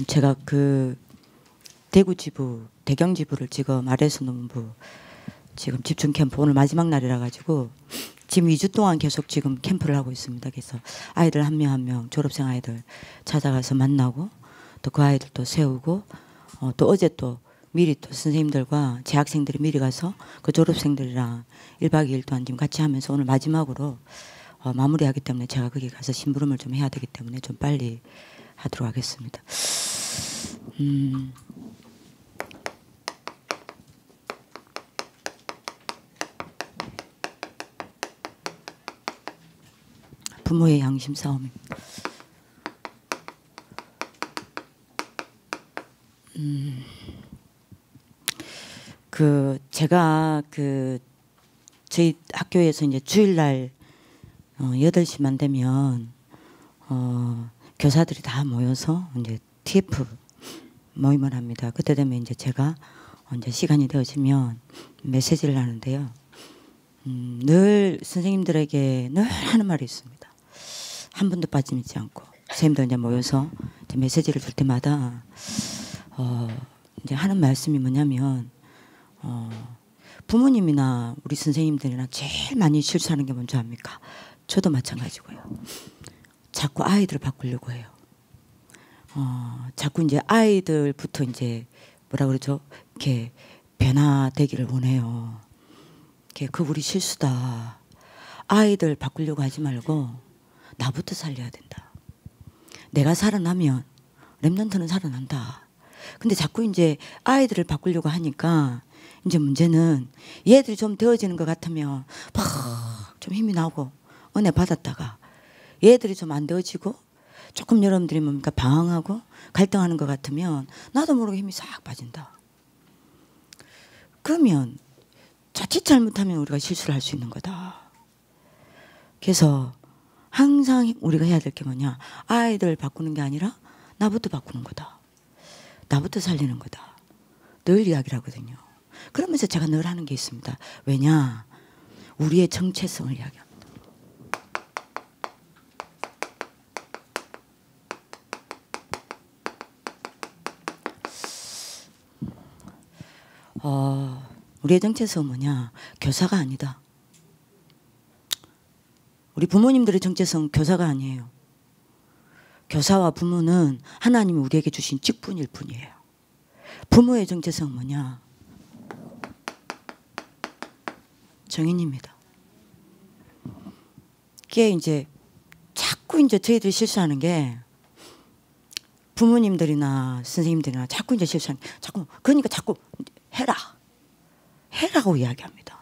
제가 그 대구 지부, 대경 지부를 지금 아래수 농부 지금 집중 캠프 오늘 마지막 날이라 가지고 지금 2주 동안 계속 지금 캠프를 하고 있습니다. 그래서 아이들 한 명 한 명 졸업생 아이들 찾아가서 만나고 또 그 아이들도 세우고 또 어제 또 미리 또 선생님들과 재학생들이 미리 가서 그 졸업생들이랑 1박 2일 동안 지금 같이 하면서 오늘 마지막으로 마무리하기 때문에 제가 거기 가서 심부름을 좀 해야 되기 때문에 좀 빨리 하도록 하겠습니다. 부모의 양심 싸움입니다. 제가 저희 학교에서 이제 주일날 8시만 되면 교사들이 다 모여서 이제 TF 모임을 합니다. 그때 되면 이제 제가 이제 시간이 되어지면 메시지를 하는데요. 늘 선생님들에게 늘 하는 말이 있습니다. 한 분도 빠짐있지 않고 선생님들 이제 모여서 이제 메시지를 줄 때마다 이제 하는 말씀이 뭐냐면 부모님이나 우리 선생님들이나 제일 많이 실수하는 게 뭔지 압니까? 저도 마찬가지고요. 자꾸 아이들을 바꾸려고 해요. 자꾸 이제 아이들부터 이제 뭐라 그러죠? 이렇게 변화되기를 원해요. 그 우리 실수다. 아이들 바꾸려고 하지 말고 나부터 살려야 된다. 내가 살아나면 랩런트는 살아난다. 근데 자꾸 이제 아이들을 바꾸려고 하니까 이제 문제는 얘들이 좀 되어지는 것 같으면 팍 좀 힘이 나고 은혜 받았다가 얘들이 좀 안 되어지고 조금 여러분들이 뭡니까 방황하고 갈등하는 것 같으면 나도 모르게 힘이 싹 빠진다. 그러면 자칫 잘못하면 우리가 실수를 할 수 있는 거다. 그래서 항상 우리가 해야 될 게 뭐냐, 아이들 바꾸는 게 아니라 나부터 바꾸는 거다. 나부터 살리는 거다. 늘 이야기를 하거든요. 그러면서 제가 늘 하는 게 있습니다. 왜냐, 우리의 정체성을 이야기합니다. 우리의 정체성은 뭐냐, 교사가 아니다. 우리 부모님들의 정체성은 교사가 아니에요. 교사와 부모는 하나님이 우리에게 주신 직분일 뿐이에요. 부모의 정체성은 뭐냐, 정인입니다. 그게 이제 자꾸 이제 저희들이 실수하는 게 부모님들이나 선생님들이나 자꾸 이제 실수하는 게 그러니까 자꾸 해라고 이야기합니다.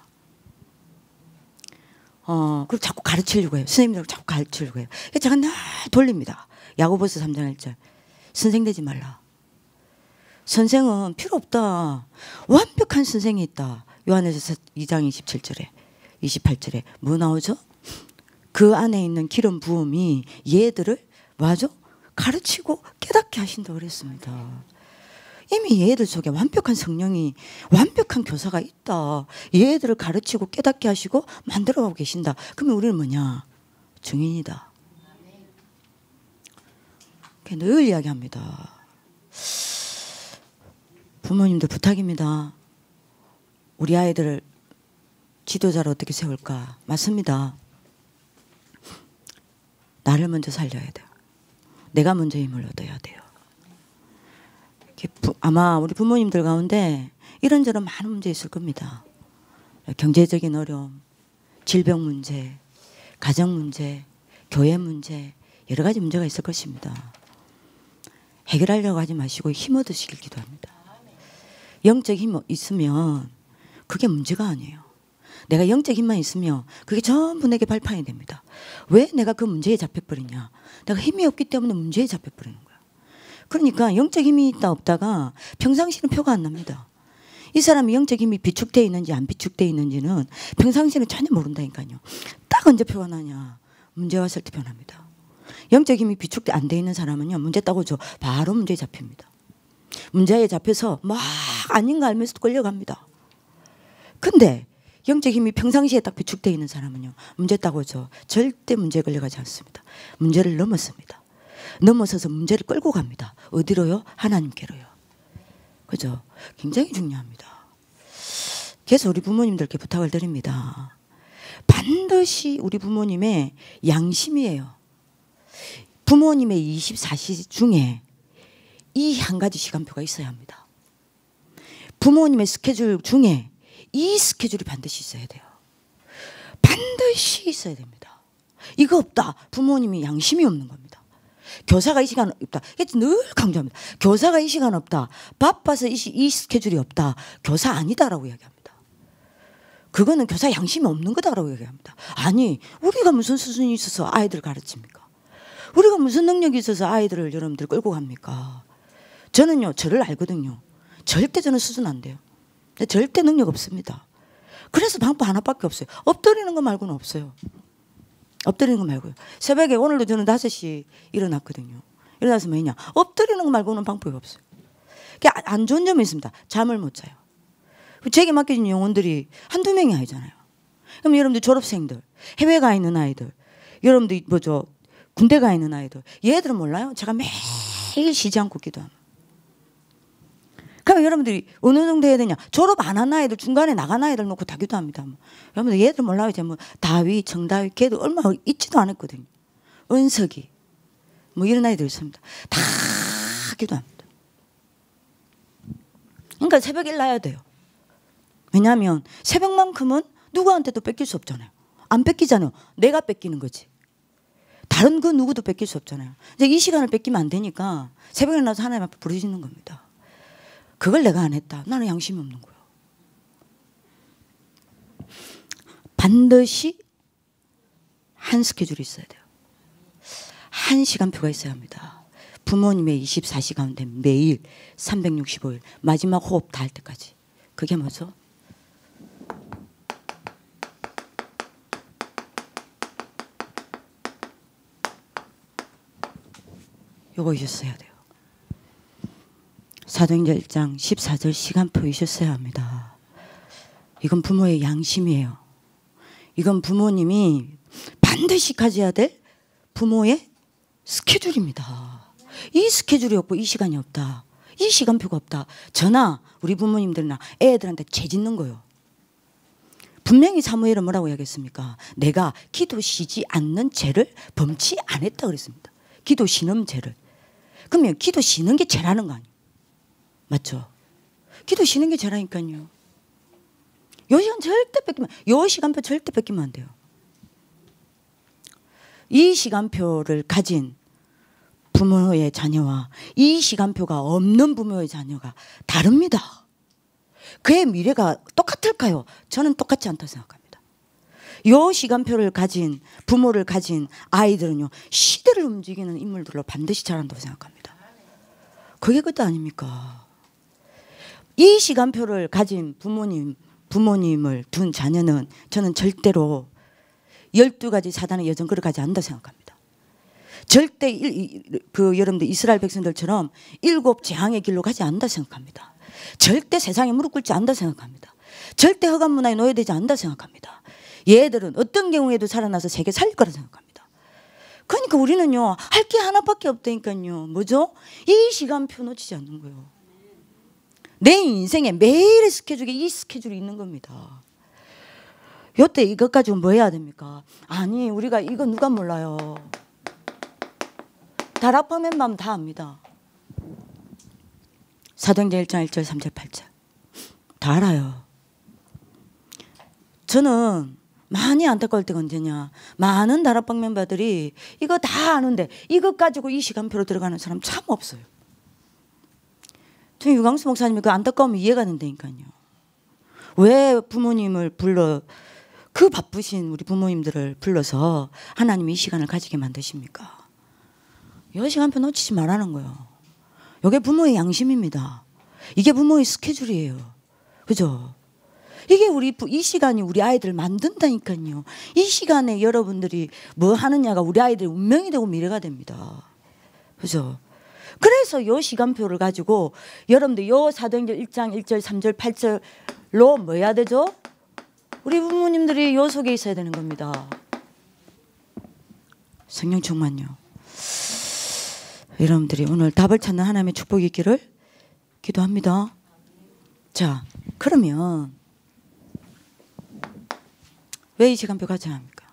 그리고 자꾸 가르치려고 해요. 선생님들 자꾸 가르치려고 해요. 제가 늘 돌립니다. 야고보서 3장 1절. 선생 되지 말라. 선생은 필요 없다. 완벽한 선생이 있다. 요한에서 2장 27절에 28절에 뭐 나오죠? 그 안에 있는 기름 부음이 얘들을 뭐하죠? 가르치고 깨닫게 하신다고 그랬습니다. 이미 얘들 속에 완벽한 성령이, 완벽한 교사가 있다. 얘들을 가르치고 깨닫게 하시고 만들어가고 계신다. 그러면 우리는 뭐냐? 증인이다. 늘 이야기합니다. 부모님들 부탁입니다. 우리 아이들을 지도자로 어떻게 세울까? 맞습니다. 나를 먼저 살려야 돼요. 내가 먼저 힘을 얻어야 돼요. 아마 우리 부모님들 가운데 이런저런 많은 문제 있을 겁니다. 경제적인 어려움, 질병 문제, 가정 문제, 교회 문제, 여러 가지 문제가 있을 것입니다. 해결하려고 하지 마시고 힘 얻으시길 기도합니다. 영적 힘 있으면 그게 문제가 아니에요. 내가 영적 힘만 있으면 그게 전부 내게 발판이 됩니다. 왜 내가 그 문제에 잡혀버리냐? 내가 힘이 없기 때문에 문제에 잡혀버리는 거야. 그러니까 영적 힘이 있다 없다가 평상시는 표가 안 납니다. 이 사람이 영적 힘이 비축되어 있는지 안 비축되어 있는지는 평상시는 전혀 모른다니까요. 딱 언제 표가 나냐? 문제 왔을 때 표납니다. 영적 힘이 비축 안 돼 있는 사람은요, 문제 따고죠, 바로 문제에 잡힙니다. 문제에 잡혀서 막 아닌가 알면서 끌려갑니다. 근데 영적 힘이 평상시에 딱 비축되어 있는 사람은요, 문제 따고죠, 절대 문제에 끌려가지 않습니다. 문제를 넘었습니다. 넘어서서 문제를 끌고 갑니다. 어디로요? 하나님께로요. 그죠? 굉장히 중요합니다. 그래서 우리 부모님들께 부탁을 드립니다. 반드시 우리 부모님의 양심이에요. 부모님의 24시 중에 이 한 가지 시간표가 있어야 합니다. 부모님의 스케줄 중에 이 스케줄이 반드시 있어야 돼요. 반드시 있어야 됩니다. 이거 없다. 부모님이 양심이 없는 겁니다. 교사가 이 시간 없다. 늘 강조합니다. 교사가 이 시간 없다. 바빠서 이 스케줄이 없다. 교사 아니다라고 이야기합니다. 그거는 교사 양심이 없는 거다라고 얘기합니다. 아니, 우리가 무슨 수준이 있어서 아이들을 가르칩니까? 우리가 무슨 능력이 있어서 아이들을 여러분들 끌고 갑니까? 저는요, 저를 알거든요. 절대 저는 수준 안 돼요. 절대 능력 없습니다. 그래서 방법 하나밖에 없어요. 엎드리는 거 말고는 없어요. 엎드리는 거 말고요. 새벽에 오늘도 저는 5시 일어났거든요. 일어나서 뭐냐? 엎드리는 거 말고는 방법이 없어요. 안 좋은 점이 있습니다. 잠을 못 자요. 제게 맡겨진 영혼들이 한두 명이 아니잖아요. 그럼 여러분들 졸업생들, 해외 가 있는 아이들, 여러분들 뭐죠? 군대 가 있는 아이들, 얘들은 몰라요? 제가 매일 쉬지 않고 기도합니다. 그럼 여러분들이 어느 정도 해야 되냐? 졸업 안 한 아이들, 중간에 나간 아이들 놓고 다 기도합니다. 여러분들 얘들 몰라요? 이제 뭐 다윗, 정다윗, 걔도 얼마 있지도 않았거든요. 은석이, 뭐 이런 아이들 있습니다. 다 기도합니다. 그러니까 새벽에 일어나야 돼요. 왜냐하면 새벽만큼은 누구한테도 뺏길 수 없잖아요. 안 뺏기잖아요. 내가 뺏기는 거지. 다른 그 누구도 뺏길 수 없잖아요. 이제 이 시간을 뺏기면 안 되니까 새벽에 나서 하나님 앞에 부르짖는 겁니다. 그걸 내가 안 했다. 나는 양심이 없는 거예요. 반드시 한 스케줄이 있어야 돼요. 한 시간표가 있어야 합니다. 부모님의 24시 가운데 매일 365일 마지막 호흡 다 할 때까지. 그게 뭐죠? 요거 있었어야 돼요. 사도행전 1장 14절 시간표 있었어야 합니다. 이건 부모의 양심이에요. 이건 부모님이 반드시 가져야 될 부모의 스케줄입니다. 이 스케줄이 없고 이 시간이 없다. 이 시간표가 없다. 저나 우리 부모님들이나 애들한테 죄 짓는 거예요. 분명히 사무엘은 뭐라고 이야기했습니까? 내가 기도 쉬지 않는 죄를 범치 않았다 그랬습니다. 기도 쉬는 죄를. 그러면 기도 쉬는 게 죄라는 거 아니에요? 맞죠? 기도 쉬는 게 죄라니까요. 요 시간 절대 뺏기면, 요 시간표 절대 뺏기면 안 돼요. 이 시간표를 가진 부모의 자녀와 이 시간표가 없는 부모의 자녀가 다릅니다. 그의 미래가 똑같을까요? 저는 똑같지 않다고 생각합니다. 요 시간표를 가진 부모를 가진 아이들은요, 시대를 움직이는 인물들로 반드시 자란다고 생각합니다. 그게 그것도 아닙니까? 이 시간표를 가진 부모님을 둔 자녀는 저는 절대로 12가지 사단의 여정 걸어가지 않는다 생각합니다. 절대 여러분들 이스라엘 백성들처럼 7 재앙의 길로 가지 않는다 생각합니다. 절대 세상에 무릎 꿇지 않는다 생각합니다. 절대 허감 문화에 노예되지 않는다 생각합니다. 얘들은 어떤 경우에도 살아나서 세계 살릴 거라 생각합니다. 그러니까 우리는요, 할 게 하나밖에 없다니까요. 뭐죠? 이 시간표 놓치지 않는 거예요. 내 인생에 매일의 스케줄에 이 스케줄이 있는 겁니다. 요때 이것 가지고 뭐 해야 됩니까? 아니, 우리가 이거 누가 몰라요. 다락방맨 마음 다 압니다. 사도행전 1장 1절 3절 8절 다 알아요. 저는 많이 안타까울 때가 언제냐. 많은 다락방 멤버들이 이거 다 아는데 이것 가지고 이 시간표로 들어가는 사람 참 없어요. 저 유광수 목사님이 그 안타까움이 이해가 된다니까요. 왜 부모님을 불러, 그 바쁘신 우리 부모님들을 불러서 하나님이 이 시간을 가지게 만드십니까? 이 시간표 놓치지 말라는 거예요. 이게 부모의 양심입니다. 이게 부모의 스케줄이에요. 그죠? 이게 이 시간이 우리 아이들을 만든다니까요. 이 시간에 여러분들이 뭐 하느냐가 우리 아이들의 운명이 되고 미래가 됩니다. 그죠? 그래서 이 시간표를 가지고 여러분들 이 사도행전 1장 1절 3절 8절로 뭐 해야 되죠? 우리 부모님들이 요 속에 있어야 되는 겁니다. 성령 충만요. 여러분들이 오늘 답을 찾는 하나님의 축복이 있기를 기도합니다. 자, 그러면 왜 이 시간표 가지 합니까?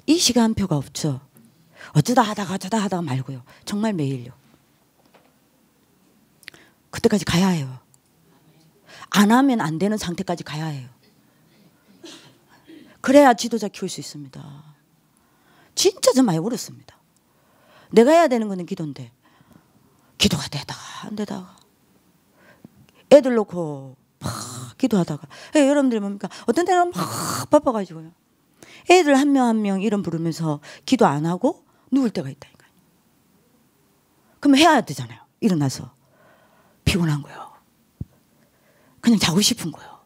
이 시간표가 없죠. 어쩌다 하다가 말고요. 정말 매일요. 그때까지 가야 해요. 안 하면 안 되는 상태까지 가야 해요. 그래야 지도자 키울 수 있습니다. 진짜 좀 많이 울었습니다. 내가 해야 되는 거는 기도인데 기도가 되다가 안 되다가 애들 놓고 막 기도하다가 여러분들이 뭡니까? 어떤 때는 막 바빠가지고요. 애들 한 명 한 명 이름 부르면서 기도 안 하고 누울 때가 있다니까요. 그럼 해야 되잖아요. 일어나서 피곤한 거예요. 그냥 자고 싶은 거예요.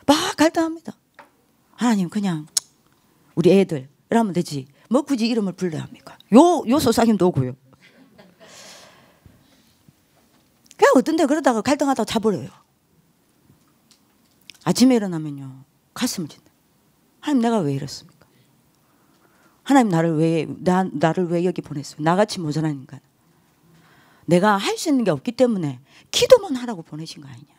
막 갈등합니다. 하나님 그냥 우리 애들 이러면 되지. 뭐 굳이 이름을 불러야 합니까? 요 소사김도 오고요. 그냥 어떤 데 그러다가 갈등하다가 자버려요. 아침에 일어나면요. 가슴을 찢네. 하나님 내가 왜 이랬습니까? 하나님 나를 왜 여기 보냈어요? 나같이 모자란 인간. 내가 할 수 있는 게 없기 때문에 기도만 하라고 보내신 거 아니냐.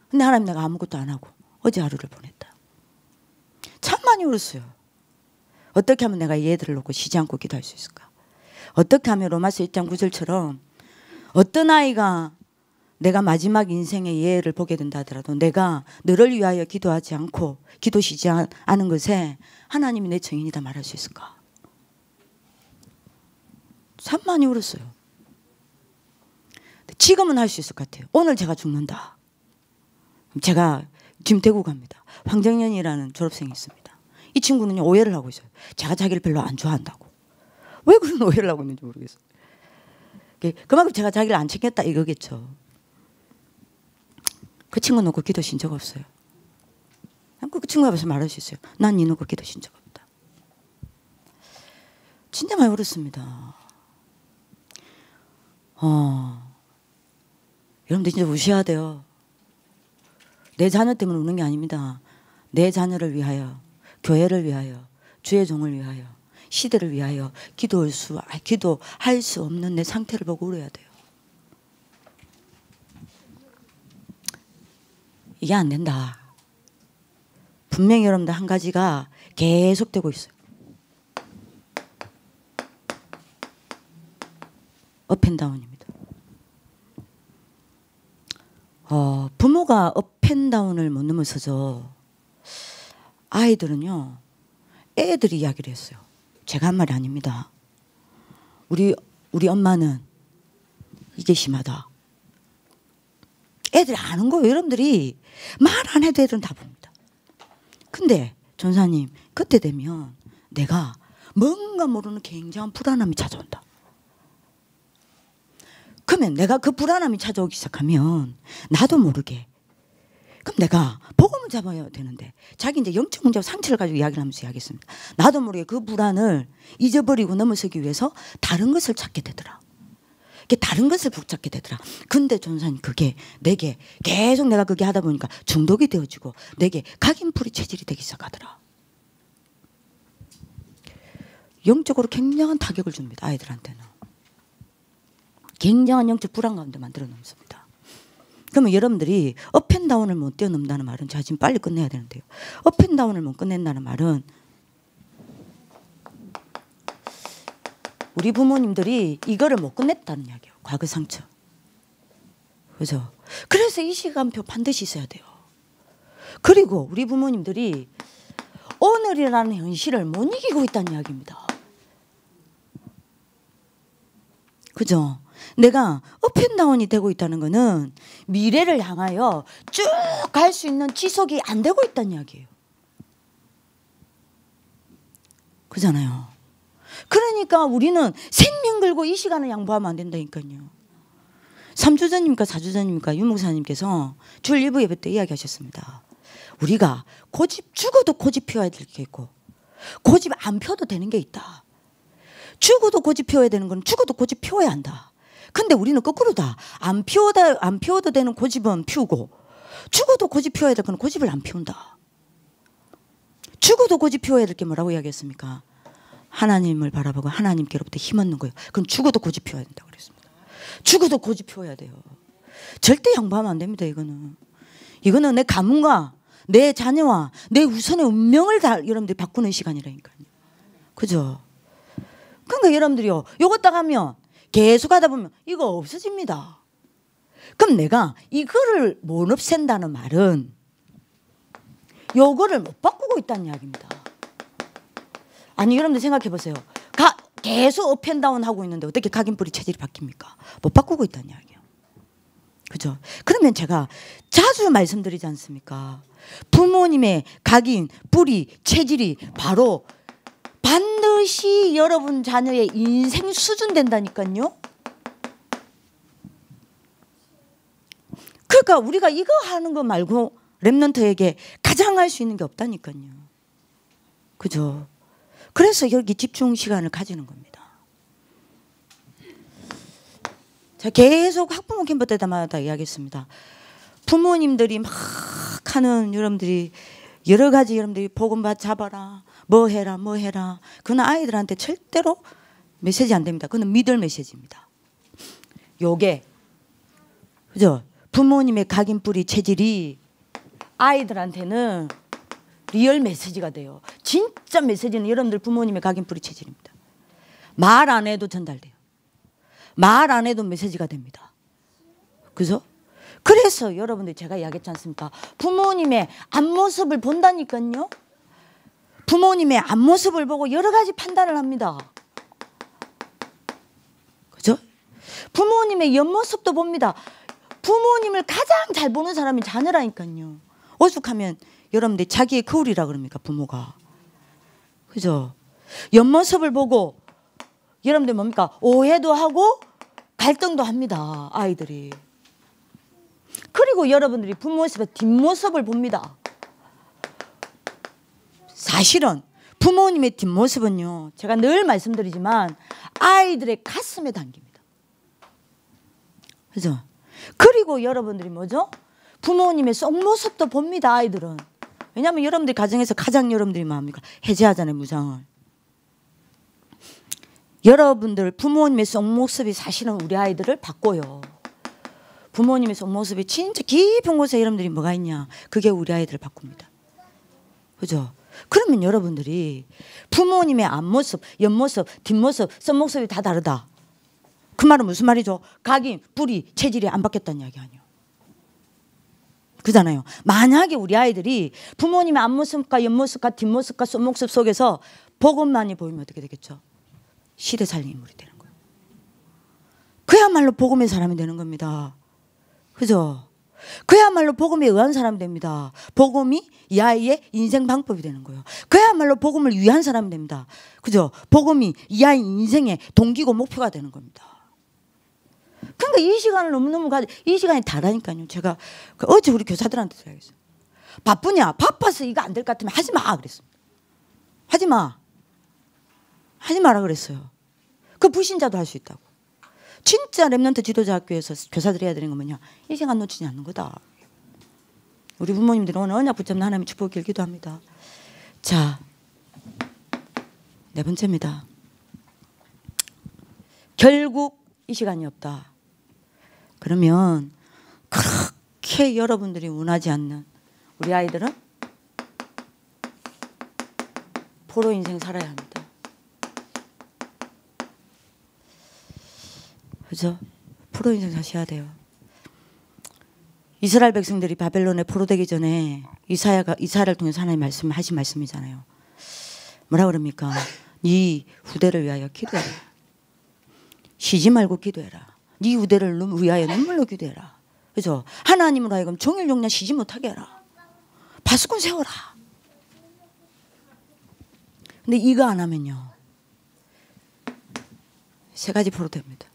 근데 하나님 내가 아무것도 안 하고 어제 하루를 보냈다. 참 많이 울었어요. 어떻게 하면 내가 이 애들을 놓고 쉬지 않고 기도할 수 있을까? 어떻게 하면 로마서 1장 9절처럼 어떤 아이가 내가 마지막 인생의 이 애를 보게 된다 하더라도 내가 너를 위하여 기도하지 않고 기도 쉬지 않은 것에 하나님이 내 증인이다 말할 수 있을까? 참 많이 울었어요. 지금은 할 수 있을 것 같아요. 오늘 제가 죽는다. 제가 지금 대구 갑니다. 황정연이라는 졸업생이 있습니다. 이 친구는요 오해를 하고 있어요. 제가 자기를 별로 안 좋아한다고. 왜 그런 오해를 하고 있는지 모르겠어요. 그만큼 제가 자기를 안 챙겼다 이거겠죠. 그 친구 놓고 기도 신 적 없어요. 그 친구 앞에서 말할 수 있어요. 난 니 놓고 기도 신 적 없다. 진짜 많이 울었습니다. 여러분들 진짜 우셔야 돼요. 내 자녀 때문에 우는 게 아닙니다. 내 자녀를 위하여, 교회를 위하여, 주의 종을 위하여, 시대를 위하여 기도할 수 없는 내 상태를 보고 울어야 돼요. 이게 안 된다. 분명히 여러분들 한 가지가 계속되고 있어요. 업앤다운입니다. 부모가 업앤다운을 못 넘어서죠. 아이들은요. 애들이 이야기를 했어요. 제가 한 말이 아닙니다. 우리 엄마는 이게 심하다. 애들이 아는 거예요. 여러분들이 말 안 해도 애들은 다 봅니다. 근데 전사님 그때 되면 내가 뭔가 모르는 굉장한 불안함이 찾아온다. 그러면 내가 그 불안함이 찾아오기 시작하면 나도 모르게 그럼 내가 복음을 잡아야 되는데 자기 이제 영적 문제와 상처를 가지고 이야기를 하면서 이야기했습니다. 나도 모르게 그 불안을 잊어버리고 넘어서기 위해서 다른 것을 찾게 되더라. 다른 것을 붙잡게 되더라. 근데 전사님 그게 내게 계속 내가 그게 하다 보니까 중독이 되어지고 내게 각인풀이 체질이 되기 시작하더라. 영적으로 굉장한 타격을 줍니다. 아이들한테는. 굉장한 영적 불안 가운데 만들어 놓습니다. 그러면 여러분들이 업앤다운을 못 뛰어넘는다는 말은 제가 지금 빨리 끝내야 되는데요. 업앤다운을 못 끝낸다는 말은 우리 부모님들이 이거를 못 끝냈다는 이야기예요. 과거 상처. 그죠? 그래서 이 시간표 반드시 있어야 돼요. 그리고 우리 부모님들이 오늘이라는 현실을 못 이기고 있다는 이야기입니다. 그죠? 내가 업앤다운이 되고 있다는 거는 미래를 향하여 쭉 갈 수 있는 지속이 안 되고 있다는 이야기예요. 그잖아요. 그러니까 우리는 생명 걸고 이 시간을 양보하면 안 된다니까요. 3주 전입니까 4주 전입니까 유목사님께서 주일 일부 예배 때 이야기하셨습니다. 우리가 고집 죽어도 고집 피워야 될 게 있고 고집 안 피워도 되는 게 있다. 죽어도 고집 피워야 되는 건 죽어도 고집 피워야 한다. 근데 우리는 거꾸로다. 안 피워도 되는 고집은 피우고 죽어도 고집 피워야 될 건 고집을 안 피운다. 죽어도 고집 피워야 될 게 뭐라고 이야기했습니까? 하나님을 바라보고 하나님께로부터 힘 얻는 거예요. 그럼 죽어도 고집 피워야 된다고 그랬습니다. 죽어도 고집 피워야 돼요. 절대 양보하면 안 됩니다. 이거는 내 가문과 내 자녀와 내 우선의 운명을 다 여러분들이 바꾸는 시간이라니까요. 그죠? 그러니까 여러분들이요, 요거 딱 하면 계속 하다 보면 이거 없어집니다. 그럼 내가 이거를 못 없앤다는 말은 요거를 못 바꾸고 있다는 이야기입니다. 아니 여러분들 생각해 보세요. 계속 업앤다운 하고 있는데 어떻게 각인뿌리 체질이 바뀝니까? 못 바꾸고 있다는 이야기예요. 그죠? 그러면 제가 자주 말씀드리지 않습니까? 부모님의 각인, 뿌리, 체질이 바로 반드시 여러분 자녀의 인생 수준 된다니까요. 그러니까 우리가 이거 하는 거 말고 렘넌트에게 가장 할 수 있는 게 없다니까요. 그죠? 그래서 여기 집중 시간을 가지는 겁니다. 자, 계속 학부모 캠프 때마다 이야기했습니다. 부모님들이 막 하는 여러분들이 여러 가지 여러분들이 복음밭 잡아라, 뭐 해라. 그건 아이들한테 절대로 메시지 안 됩니다. 그건 믿을 메시지입니다. 요게 그죠? 부모님의 각인뿌리 체질이 아이들한테는 리얼 메시지가 돼요. 진짜 메시지는 여러분들 부모님의 각인뿌리 체질입니다. 말 안 해도 전달돼요. 말 안 해도 메시지가 됩니다. 그죠? 그래서 여러분들 제가 이야기했지 않습니까? 부모님의 앞모습을 본다니까요. 부모님의 앞모습을 보고 여러 가지 판단을 합니다. 그죠? 부모님의 옆모습도 봅니다. 부모님을 가장 잘 보는 사람이 자녀라니까요. 오죽하면 여러분들 자기의 거울이라 그럽니까, 부모가. 그죠? 옆모습을 보고 여러분들 뭡니까? 오해도 하고 갈등도 합니다, 아이들이. 그리고 여러분들이 부모의 뒷모습을 봅니다. 사실은 부모님의 뒷모습은요, 제가 늘 말씀드리지만 아이들의 가슴에 담깁니다. 그죠? 그리고 여러분들이 뭐죠? 부모님의 속모습도 봅니다, 아이들은. 왜냐하면 여러분들 가정에서 가장 여러분들이 뭡니까? 해제하잖아요, 무장을. 여러분들 부모님의 속모습이 사실은 우리 아이들을 바꿔요. 부모님의 속모습이 진짜 깊은 곳에 여러분들이 뭐가 있냐, 그게 우리 아이들을 바꿉니다. 그죠? 그러면 여러분들이 부모님의 앞모습, 옆모습, 뒷모습, 속모습이 다 다르다. 그 말은 무슨 말이죠? 각인, 뿌리, 체질이 안 바뀌었다는 이야기 아니에요. 그잖아요. 만약에 우리 아이들이 부모님의 앞모습과 옆모습과 뒷모습과 속모습 속에서 복음만이 보이면 어떻게 되겠죠? 시대 살린 인물이 되는 거예요. 그야말로 복음의 사람이 되는 겁니다. 그죠? 그야말로 복음에 의한 사람이 됩니다. 복음이 이 아이의 인생 방법이 되는 거예요. 그야말로 복음을 위한 사람이 됩니다. 그죠? 복음이 이 아이 인생의 동기고 목표가 되는 겁니다. 그러니까 이 시간을 너무너무 이 시간이 다라니까요. 제가 어제 우리 교사들한테 이야기했어요. 바쁘냐? 바빠서 이거 안 될 것 같으면 하지 마 그랬습니다. 하지 마. 하지 마라 그랬어요. 그 불신자도 할 수 있다고. 진짜 렘넌트 지도자 학교에서 교사들이 해야 되는 건 뭐냐? 이 시간 놓치지 않는 거다. 우리 부모님들은 오늘 언약 붙잡는 하나님의 축복을 길기도 합니다. 자, 네 번째입니다. 결국 이 시간이 없다. 그러면 그렇게 여러분들이 원하지 않는 우리 아이들은 포로 인생 살아야 합니다. 그죠? 포로 인생 사셔야 돼요. 이스라엘 백성들이 바벨론에 포로되기 전에 이사야를 통해서 하나님 말씀하신 말씀이잖아요. 뭐라 그럽니까? 네 후대를 위하여 기도해라. 쉬지 말고 기도해라. 네 후대를 위하여 눈물로 기도해라. 그죠? 하나님으로 하여금 종일 용량 쉬지 못하게 해라. 파수꾼 세워라. 근데 이거 안 하면요, 세 가지 포로 됩니다.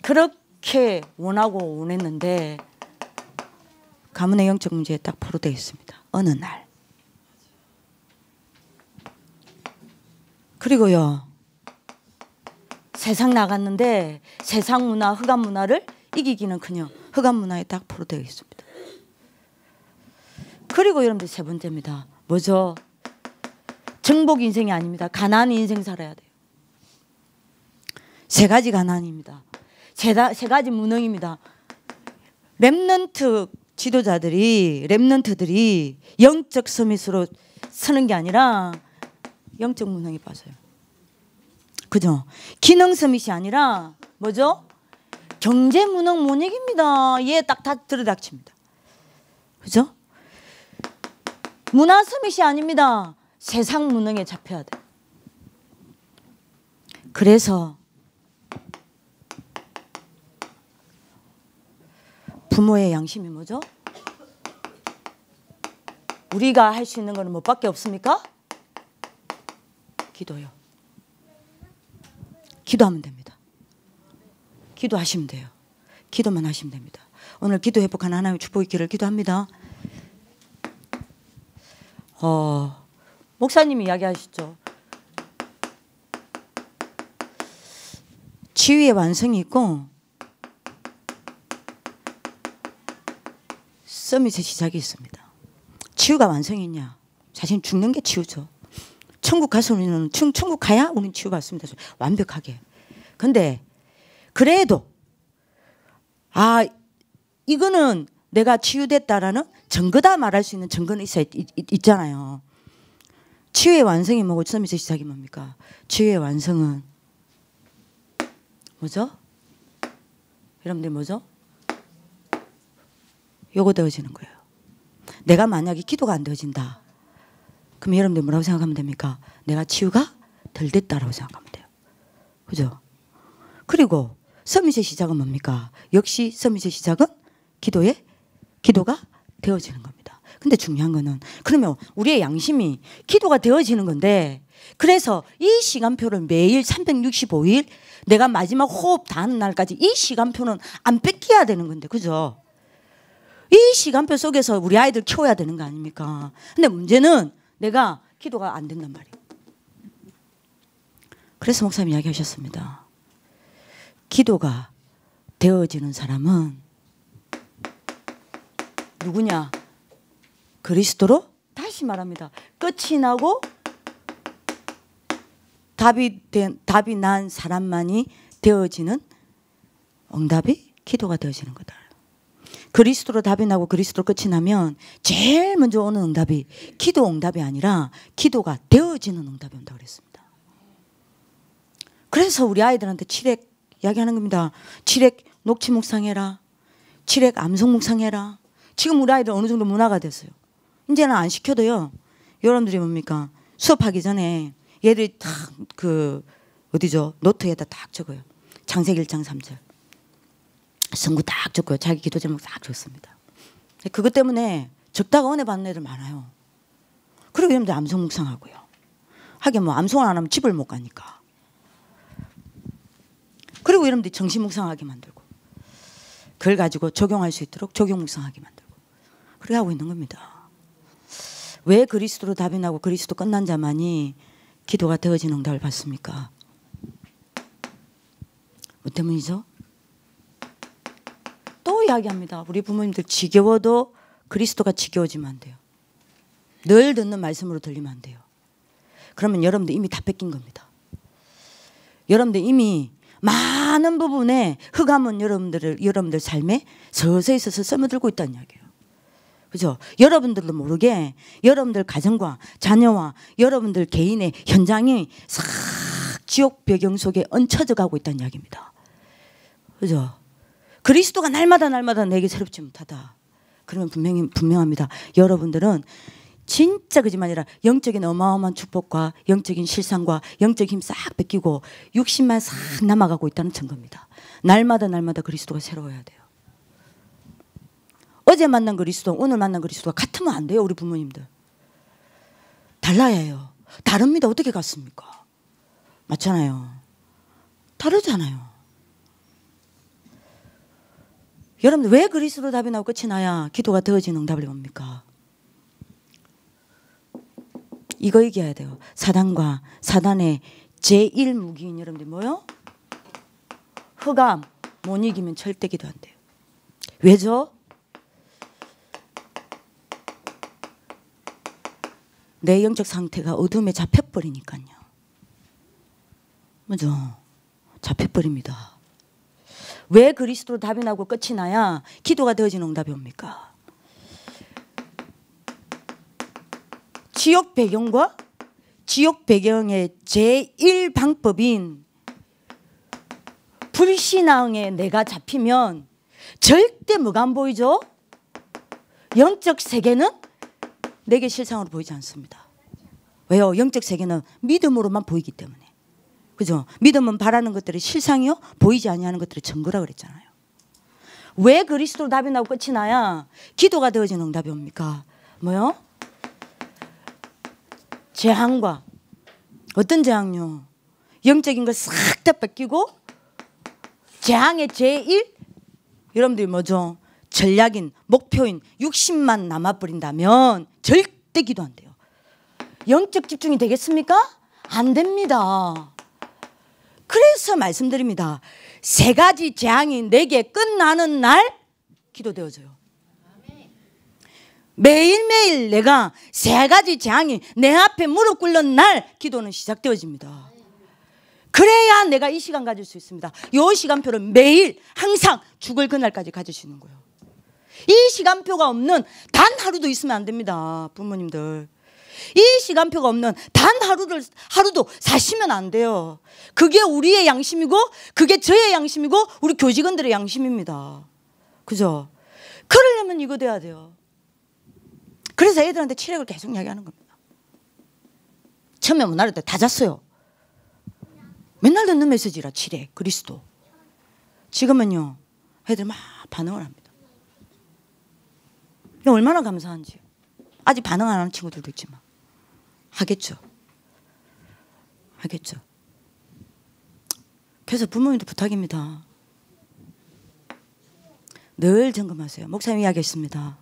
그렇게 원하고 원했는데 가문의 영적 문제에 딱 포로되어 있습니다. 어느 날. 그리고요, 세상 나갔는데 세상 문화, 흑암 문화를 이기기는커녕 흑암 문화에 딱 포로되어 있습니다. 그리고 여러분들 세 번째입니다. 뭐죠? 정복 인생이 아닙니다. 가난 인생 살아야 돼요. 세 가지 가난입니다. 세 가지 무능입니다. 렘넌트 지도자들이, 렘넌트들이 영적 서밋으로 서는 게 아니라 영적 무능에 빠져요. 그죠? 기능 서밋이 아니라 뭐죠? 경제 무능 못 이깁니다. 얘 딱 다 들이닥칩니다. 그죠? 문화 서밋이 아닙니다. 세상 무능에 잡혀야 돼. 그래서 부모의 양심이 뭐죠? 우리가 할 수 있는 거는 뭐밖에 없습니까? 기도요. 기도하면 됩니다. 기도하시면 돼요. 기도만 하시면 됩니다. 오늘 기도 회복하는 하나님의 축복이 있기를 기도합니다. 목사님이 이야기하시죠. 치유의 완성이 있고 서밋의 시작이 있습니다. 치유가 완성이 있냐? 사실 죽는 게 치유죠. 천국 가서 우리는 천국 가야 우리는 치유받습니다. 완벽하게. 근데 그래도 이거는 내가 치유됐다라는 증거다 말할 수 있는 증거는 있잖아요. 치유의 완성이 뭐고 서밋의 시작이 뭡니까? 치유의 완성은 뭐죠? 여러분들 뭐죠? 요거 되어지는 거예요. 내가 만약에 기도가 안 되어진다. 그럼 여러분들 뭐라고 생각하면 됩니까? 내가 치유가 덜 됐다라고 생각하면 돼요. 그죠? 그리고 서밋의 시작은 뭡니까? 역시 서밋의 시작은 기도가 되어지는 겁니다. 근데 중요한 거는 그러면 우리의 양심이 기도가 되어지는 건데 그래서 이 시간표를 매일 365일 내가 마지막 호흡 닿는 날까지 이 시간표는 안 뺏겨야 되는 건데 그죠? 이 시간표 속에서 우리 아이들 키워야 되는 거 아닙니까? 근데 문제는 내가 기도가 안 된단 말이에요. 그래서 목사님이 이야기하셨습니다. 기도가 되어지는 사람은 누구냐? 그리스도로 다시 말합니다. 끝이 나고 답이 난 사람만이 되어지는 응답이 기도가 되어지는 거다. 그리스도로 답이 나고 그리스도로 끝이 나면 제일 먼저 오는 응답이 기도 응답이 아니라 기도가 되어지는 응답이 온다고 그랬습니다. 그래서 우리 아이들한테 칠액 이야기하는 겁니다. 칠액 녹취 묵상해라. 칠액 암송 묵상해라. 지금 우리 아이들 어느 정도 문화가 됐어요. 이제는 안 시켜도요. 여러분들이 뭡니까? 수업하기 전에 얘들이 딱 어디죠? 노트에다 딱 적어요. 창세기 1장 3절. 성구 딱 적고요. 자기 기도 제목 딱 적습니다. 그것 때문에 적다가 은혜 받는 애들 많아요. 그리고 여러분들 암송 묵상하고요. 하긴 뭐 암송을 안 하면 집을 못 가니까. 그리고 여러분들이 정신 묵상하게 만들고 그걸 가지고 적용할 수 있도록 적용 묵상하게 만들고 그렇게 하고 있는 겁니다. 왜 그리스도로 답이 나고 그리스도 끝난 자만이 기도가 되어지는 응답을 받습니까? 뭐 때문이죠? 또 이야기합니다. 우리 부모님들 지겨워도 그리스도가 지겨워지면 안 돼요. 늘 듣는 말씀으로 들리면 안 돼요. 그러면 여러분들 이미 다 뺏긴 겁니다. 여러분들 이미 많은 부분에 흑암은 여러분들 삶에 서서히 스며들고 있다는 이야기예요. 그죠? 여러분들도 모르게 여러분들 가정과 자녀와 여러분들 개인의 현장이 싹 지옥 배경 속에 얹혀져 가고 있다는 이야기입니다. 그죠? 그리스도가 날마다 내게 새롭지 못하다. 그러면 분명합니다. 여러분들은 진짜 거짓말 아니라 영적인 어마어마한 축복과 영적인 실상과 영적인 힘 싹 뺏기고 육신만 싹 남아가고 있다는 증거입니다. 날마다 그리스도가 새로워야 돼요. 어제 만난 그리스도 오늘 만난 그리스도가 같으면 안 돼요. 우리 부모님들. 달라야 해요. 다릅니다. 어떻게 같습니까? 맞잖아요. 다르잖아요. 여러분들 왜 그리스도 답이 나고 끝이 나야 기도가 되어지는 응답이 뭡니까? 이거 이겨야 돼요. 사단과 사단의 제1무기인 여러분들 뭐요? 흑암 못 이기면 절대 기도 안 돼요. 왜죠? 내 영적 상태가 어둠에 잡혀버리니까요. 맞아. 잡혀버립니다. 왜 그리스도로 답이 나고 끝이 나야 기도가 되어지는 응답이 옵니까? 지옥 배경과 지옥 배경의 제1방법인 불신앙에 내가 잡히면 절대 뭐가 안 보이죠? 영적 세계는 내게 실상으로 보이지 않습니다. 왜요? 영적 세계는 믿음으로만 보이기 때문에. 그죠? 믿음은 바라는 것들이 실상이요? 보이지 아니하는 것들이 증거라 그랬잖아요. 왜 그리스도로 답이 나고 끝이 나야 기도가 되어지는 응답이 옵니까? 뭐요? 재앙과 어떤 재앙요? 영적인 걸 싹 다 뺏기고 재앙의 제1 여러분들이 뭐죠? 전략인 목표인 60만 남아버린다면 절대 기도 안 돼요. 영적 집중이 되겠습니까? 안 됩니다. 그래서 말씀드립니다. 세 가지 재앙이 내게 끝나는 날 기도되어져요. 매일매일 내가 세 가지 재앙이 내 앞에 무릎 꿇는 날 기도는 시작되어집니다. 그래야 내가 이 시간 가질 수 있습니다. 이 시간표를 매일 항상 죽을 그날까지 가지시는 거예요. 이 시간표가 없는 단 하루도 있으면 안 됩니다. 부모님들. 이 시간표가 없는 단 하루도 사시면 안 돼요. 그게 우리의 양심이고 그게 저의 양심이고 우리 교직원들의 양심입니다. 그죠? 그러려면 이거 돼야 돼요. 그래서 애들한테 치력을 계속 이야기하는 겁니다. 처음에 못 나를 때 다 잤어요. 맨날 듣는 메시지라 치력, 그리스도. 지금은요 애들 막 반응을 합니다. 얼마나 감사한지. 아직 반응 안 하는 친구들도 있지만 하겠죠. 하겠죠. 그래서 부모님도 부탁입니다. 늘 점검하세요. 목사님 이야기했습니다.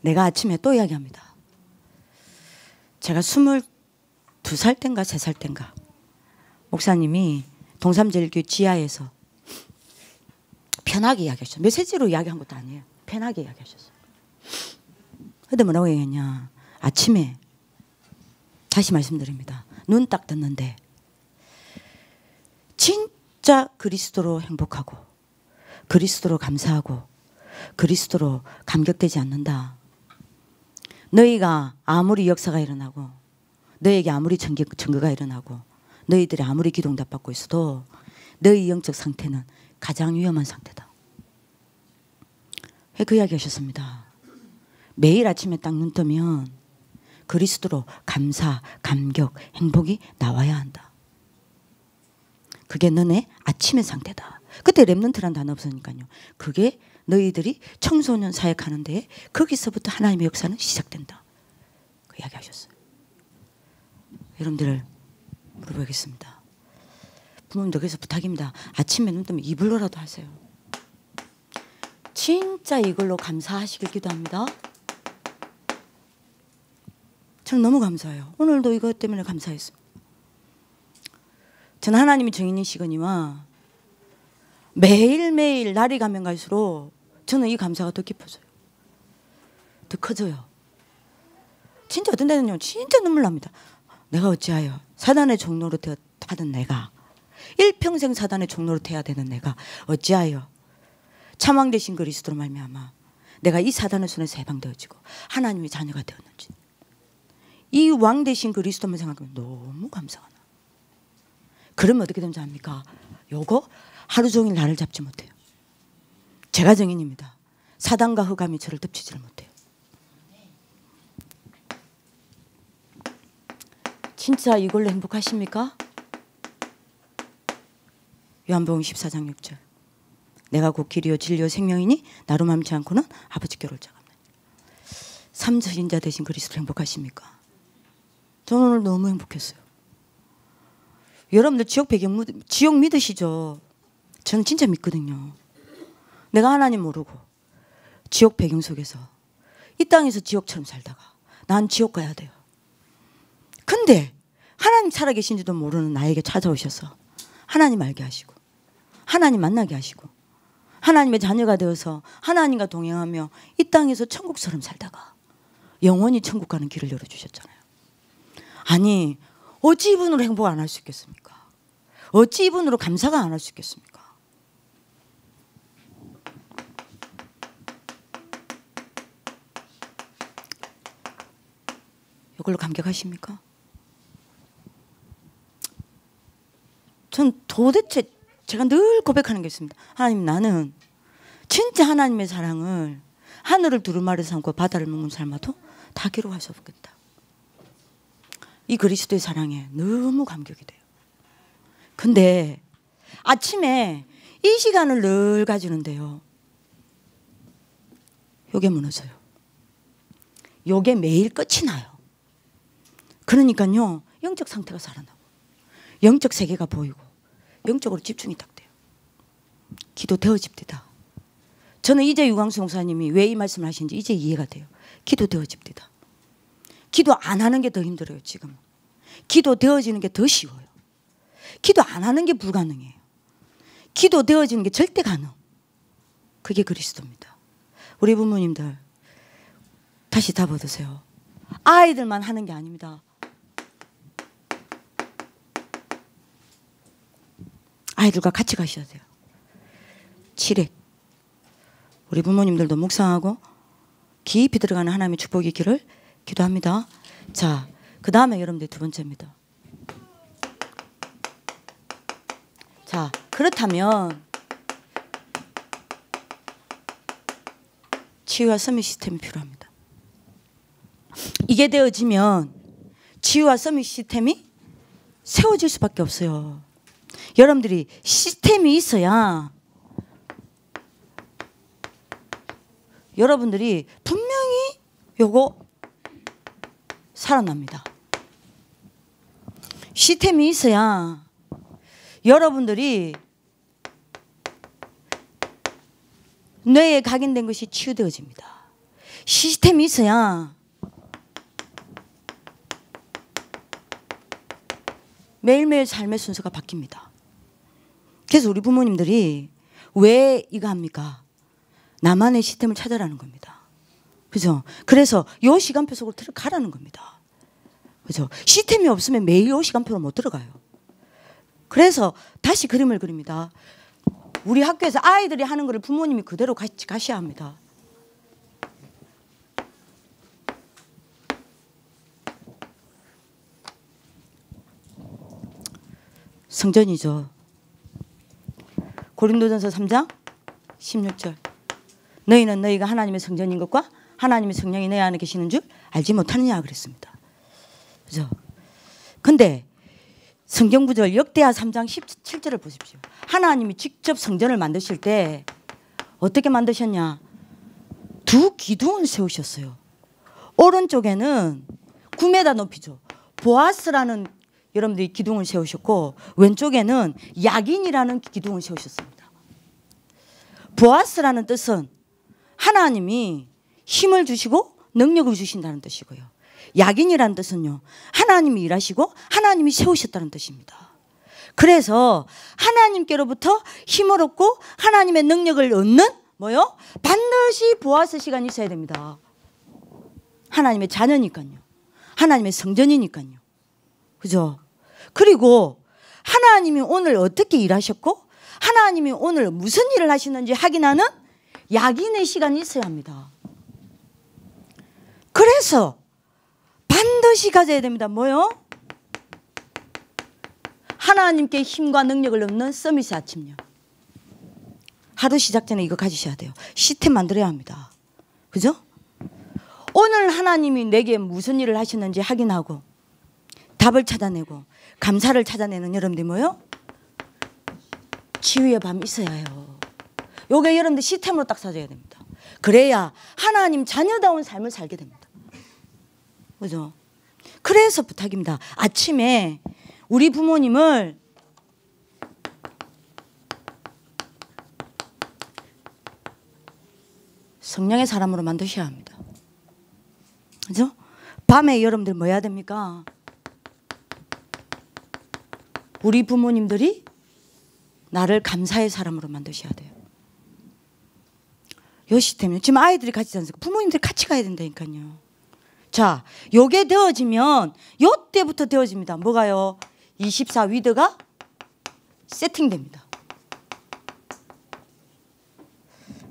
내가 아침에 또 이야기합니다. 제가 22살 땐가 3살 땐가 목사님이 동삼제일교회 지하에서 편하게 이야기하셨어요. 메시지로 이야기한 것도 아니에요. 편하게 이야기하셨어요. 근데 뭐라고 얘기했냐. 아침에 다시 말씀드립니다. 눈 딱 떴는데 진짜 그리스도로 행복하고 그리스도로 감사하고 그리스도로 감격되지 않는다. 너희가 아무리 역사가 일어나고 너에게 아무리 증거가 일어나고 너희들이 아무리 기도응답 받고 있어도 너희 영적 상태는 가장 위험한 상태다. 그 이야기 하셨습니다. 매일 아침에 딱 눈 뜨면 그리스도로 감사, 감격, 행복이 나와야 한다. 그게 너네 아침의 상태다. 그때 렘넌트란 단어 없으니까요. 그게 너희들이 청소년 사역하는 데에 거기서부터 하나님의 역사는 시작된다. 그 이야기 하셨어요. 여러분들 물어보겠습니다. 부모님들 그래서 부탁입니다. 아침에 눈 뜨면 이불로라도 하세요. 진짜 이걸로 감사하시길 기도합니다. 저는 너무 감사해요. 오늘도 이것 때문에 감사했어요. 저는 하나님이 정인이시거니와 매일매일 날이 가면 갈수록 저는 이 감사가 더 깊어져요. 더 커져요. 진짜 어떤 데는요. 진짜 눈물 납니다. 내가 어찌하여 사단의 종로로 하던 내가 일평생 사단의 종로로 돼야 되는 내가 어찌하여 참왕 되신 그리스도로 말미암아 내가 이 사단의 손에서 해방되어지고 하나님의 자녀가 되었는지 이 왕 되신 그리스도만 생각하면 너무 감사가 나. 그러면 어떻게 되는지 압니까? 요거 하루 종일 나를 잡지 못해요. 제가 정인입니다. 사단과 흑암이 저를 덮치지를 못해요. 진짜 이걸로 행복하십니까? 요한복음 14장 6절. 내가 곧 길이요 진리요 생명이니 나로 맘치 않고는 아버지께로 올 자가 없나니. 삼선인자 되신 그리스도 행복하십니까? 저는 오늘 너무 행복했어요. 여러분들 지옥 믿으시죠? 저는 진짜 믿거든요. 내가 하나님 모르고 지옥 배경 속에서 이 땅에서 지옥처럼 살다가 난 지옥 가야 돼요. 근데 하나님 살아계신지도 모르는 나에게 찾아오셔서 하나님 알게 하시고 하나님 만나게 하시고 하나님의 자녀가 되어서 하나님과 동행하며 이 땅에서 천국처럼 살다가 영원히 천국 가는 길을 열어주셨잖아요. 아니 어찌 이분으로 행복 안 할 수 있겠습니까? 어찌 이분으로 감사가 안 할 수 있겠습니까? 이걸로 감격하십니까? 전 도대체 제가 늘 고백하는 게 있습니다. 하나님, 나는 진짜 하나님의 사랑을 하늘을 두루마리 삼고 바다를 묵는 삶아도 다 기록할 수 없겠다. 이 그리스도의 사랑에 너무 감격이 돼요. 근데 아침에 이 시간을 늘 가지는데요, 요게 무너져요. 요게 매일 끝이 나요. 그러니까요, 영적 상태가 살아나고 영적 세계가 보이고 영적으로 집중이 딱 돼요. 기도 되어집니다. 저는 이제 유광수 목사님이 왜 이 말씀을 하시는지 이제 이해가 돼요. 기도 되어집니다. 기도 안 하는 게 더 힘들어요. 지금 기도 되어지는 게 더 쉬워요. 기도 안 하는 게 불가능해요. 기도 되어지는 게 절대 가능. 그게 그리스도입니다. 우리 부모님들 다시 다 받으세요. 아이들만 하는 게 아닙니다. 아이들과 같이 가셔야 돼요. 7획. 우리 부모님들도 묵상하고 깊이 들어가는 하나님의 축복의 길을 기도합니다. 자, 그 다음에 여러분들 두 번째입니다. 자, 그렇다면 치유와 서밋 시스템이 필요합니다. 이게 되어지면 치유와 서밋 시스템이 세워질 수밖에 없어요. 여러분들이 시스템이 있어야 여러분들이 분명히 요거 살아납니다. 시스템이 있어야 여러분들이 뇌에 각인된 것이 치유되어집니다. 시스템이 있어야 매일매일 삶의 순서가 바뀝니다. 그래서 우리 부모님들이 왜 이거 합니까? 나만의 시스템을 찾아라는 겁니다. 그죠? 그래서 요 시간표 속으로 들어가라는 겁니다. 그죠? 시스템이 없으면 매일 요 시간표로 못 들어가요. 그래서 다시 그림을 그립니다. 우리 학교에서 아이들이 하는 거를 부모님이 그대로 같이 가셔야 합니다. 성전이죠. 고린도전서 3장 16절. 너희는 너희가 하나님의 성전인 것과 하나님의 성령이 너희 안에 계시는 줄 알지 못하느냐 그랬습니다. 그죠? 근데 성경 구절 역대하 3장 17절을 보십시오. 하나님이 직접 성전을 만드실 때 어떻게 만드셨냐? 두 기둥을 세우셨어요. 오른쪽에는 9m 높이죠. 보아스라는 여러분들이 기둥을 세우셨고, 왼쪽에는 야긴이라는 기둥을 세우셨습니다. 보아스라는 뜻은 하나님이 힘을 주시고 능력을 주신다는 뜻이고요. 야긴이라는 뜻은요, 하나님이 일하시고 하나님이 세우셨다는 뜻입니다. 그래서 하나님께로부터 힘을 얻고 하나님의 능력을 얻는 뭐요? 반드시 보아스 시간이 있어야 됩니다. 하나님의 자녀니까요. 하나님의 성전이니까요. 그죠? 그리고 하나님이 오늘 어떻게 일하셨고 하나님이 오늘 무슨 일을 하시는지 확인하는 야긴의 시간이 있어야 합니다. 그래서 반드시 가져야 됩니다. 뭐요? 하나님께 힘과 능력을 얻는 서밋의 아침요. 하루 시작 전에 이거 가지셔야 돼요. 시스템 만들어야 합니다. 그죠? 오늘 하나님이 내게 무슨 일을 하시는지 확인하고 답을 찾아내고 감사를 찾아내는 여러분들이 뭐요? 치유의 밤이 있어야 해요. 요게 여러분들 시스템으로 딱 사줘야 됩니다. 그래야 하나님 자녀다운 삶을 살게 됩니다. 그죠? 그래서 부탁입니다. 아침에 우리 부모님을 성령의 사람으로 만드셔야 합니다. 그죠? 밤에 여러분들 뭐 해야 됩니까? 우리 부모님들이 나를 감사의 사람으로 만드셔야 돼요. 요 시스템이요. 지금 아이들이 같이 다니니까 부모님들이 같이 가야 된다니까요. 자, 요게 되어지면 요때부터 되어집니다. 뭐가요? 24 위드가 세팅됩니다.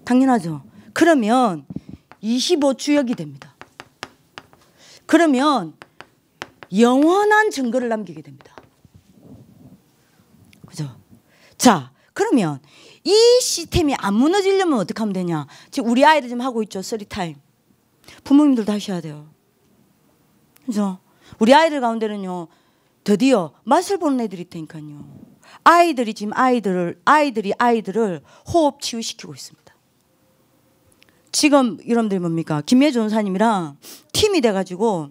당연하죠. 그러면 25 주역이 됩니다. 그러면 영원한 증거를 남기게 됩니다. 그죠? 자, 그러면 이 시스템이 안 무너지려면 어떻게 하면 되냐? 지금 우리 아이들 지금 하고 있죠. 스토리타임. 부모님들도 하셔야 돼요. 그죠? 우리 아이들 가운데는요, 드디어 맛을 보는 애들이 있다니까요. 아이들이 지금 아이들을 호흡 치유시키고 있습니다. 지금 여러분들이 뭡니까? 김예 전도사님이랑 팀이 돼가지고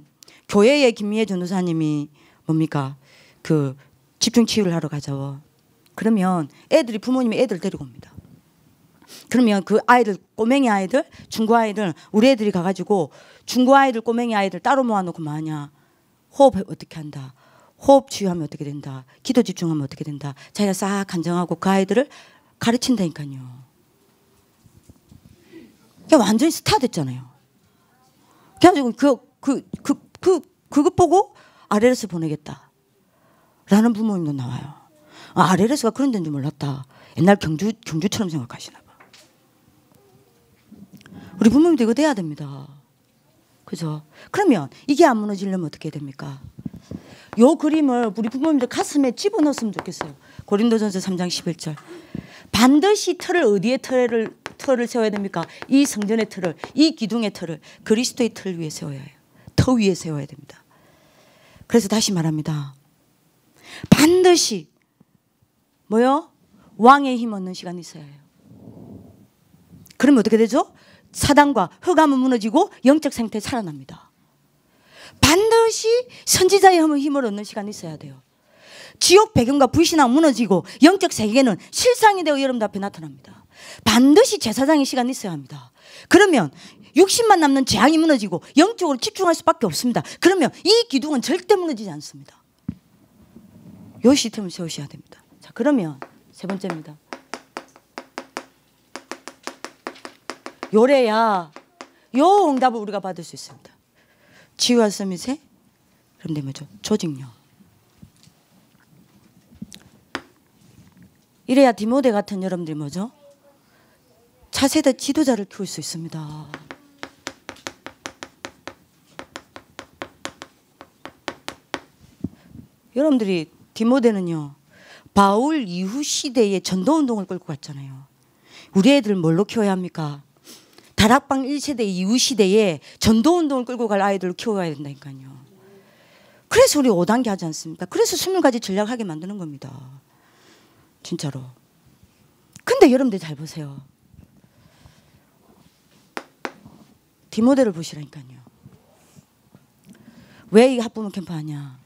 교회의 김예 전도사님이 뭡니까? 그 집중 치유를 하러 가죠. 그러면 애들이 부모님이 애들 데리고 옵니다. 그러면 그 아이들, 꼬맹이 아이들, 중고 아이들, 우리 애들이 가가지고 중고 아이들, 꼬맹이 아이들 따로 모아놓고 뭐하냐? 호흡 어떻게 한다? 호흡 치유하면 어떻게 된다? 기도 집중하면 어떻게 된다? 자기가 싹 간정하고 그 아이들을 가르친다니까요. 그냥 완전히 스타 됐잖아요. 그래가지고 그거 보고 RLS 보내겠다. 라는 부모님도 나와요. 아, RLS가 그런 데인 줄 몰랐다. 옛날 경주처럼 생각하시나 봐. 우리 부모님도 이거 돼야 됩니다. 그죠? 그러면 이게 안 무너지려면 어떻게 됩니까? 요 그림을 우리 부모님들 가슴에 집어넣었으면 좋겠어요. 고린도전서 3장 11절. 반드시 틀을 어디에 틀을 세워야 됩니까? 이 성전의 틀을, 이 기둥의 틀을 그리스도의 틀 위에 세워야 해요. 터 위에 세워야 됩니다. 그래서 다시 말합니다. 반드시 뭐요? 왕의 힘 얻는 시간이 있어야 해요. 그러면 어떻게 되죠? 사단과 흑암은 무너지고 영적 상태에 살아납니다. 반드시 선지자의 힘을 얻는 시간이 있어야 돼요. 지옥 배경과 불신앙 무너지고 영적 세계는 실상이 되어 여러분 앞에 나타납니다. 반드시 제사장의 시간이 있어야 합니다. 그러면 육신만 남는 재앙이 무너지고 영적으로 집중할 수밖에 없습니다. 그러면 이 기둥은 절대 무너지지 않습니다. 이 시스템을 세우셔야 됩니다. 자, 그러면 세 번째입니다. 요래야 요 응답을 우리가 받을 수 있습니다. 치유와 서밋의 그럼 뭐죠? 조직력. 이래야 디모데 같은 여러분들이 뭐죠? 차세대 지도자를 키울 수 있습니다. 여러분들이 디모데는요, 바울 이후 시대의 전도운동을 끌고 갔잖아요. 우리 애들 뭘로 키워야 합니까? 다락방 1세대 이후 시대에 전도운동을 끌고 갈 아이들을 키워야 된다니까요. 그래서 우리 5단계 하지 않습니까? 그래서 20가지 전략하게 만드는 겁니다. 진짜로. 근데 여러분들 잘 보세요. 디모데를 보시라니까요. 왜 이 학부모 캠프 하냐?